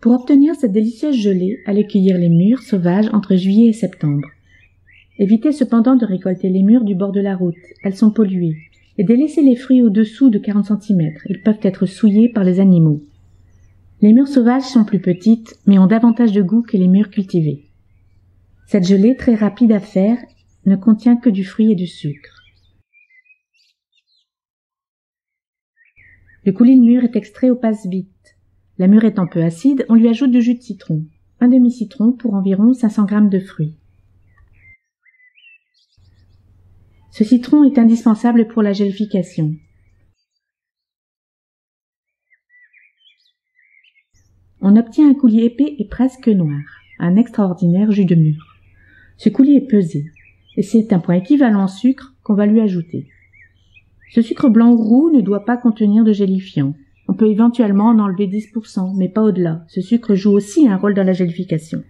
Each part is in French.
Pour obtenir cette délicieuse gelée, allez cueillir les mûres sauvages entre juillet et septembre. Évitez cependant de récolter les mûres du bord de la route, elles sont polluées, et de laisser les fruits au-dessous de 40 cm, ils peuvent être souillés par les animaux. Les mûres sauvages sont plus petites, mais ont davantage de goût que les mûres cultivées. Cette gelée, très rapide à faire, ne contient que du fruit et du sucre. Le coulis de mûre est extrait au passe-vite. La mûre étant peu acide, on lui ajoute du jus de citron, un demi-citron pour environ 500 g de fruits. Ce citron est indispensable pour la gélification. On obtient un coulis épais et presque noir, un extraordinaire jus de mûre. Ce coulis est pesé, et c'est un point équivalent en sucre qu'on va lui ajouter. Ce sucre blanc ou roux ne doit pas contenir de gélifiant. On peut éventuellement en enlever 10%, mais pas au-delà. Ce sucre joue aussi un rôle dans la gélification.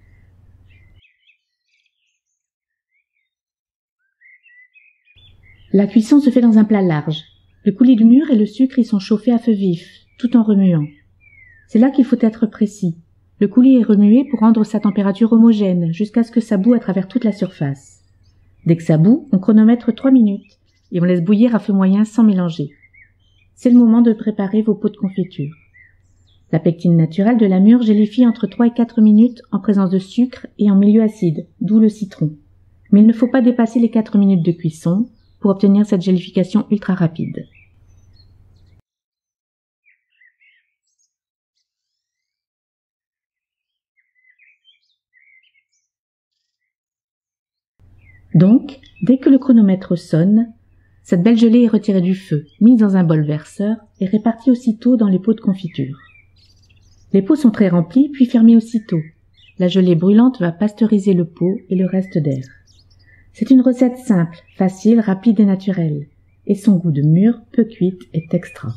La cuisson se fait dans un plat large. Le coulis de mûre et le sucre y sont chauffés à feu vif, tout en remuant. C'est là qu'il faut être précis. Le coulis est remué pour rendre sa température homogène, jusqu'à ce que ça bout à travers toute la surface. Dès que ça bout, on chronomètre 3 minutes, et on laisse bouillir à feu moyen sans mélanger. C'est le moment de préparer vos pots de confiture. La pectine naturelle de la mûre gélifie entre 3 et 4 minutes en présence de sucre et en milieu acide, d'où le citron. Mais il ne faut pas dépasser les 4 minutes de cuisson pour obtenir cette gélification ultra rapide. Donc, dès que le chronomètre sonne, cette belle gelée est retirée du feu, mise dans un bol verseur et répartie aussitôt dans les pots de confiture. Les pots sont très remplis puis fermés aussitôt. La gelée brûlante va pasteuriser le pot et le reste d'air. C'est une recette simple, facile, rapide et naturelle. Et son goût de mûre peu cuite est extra.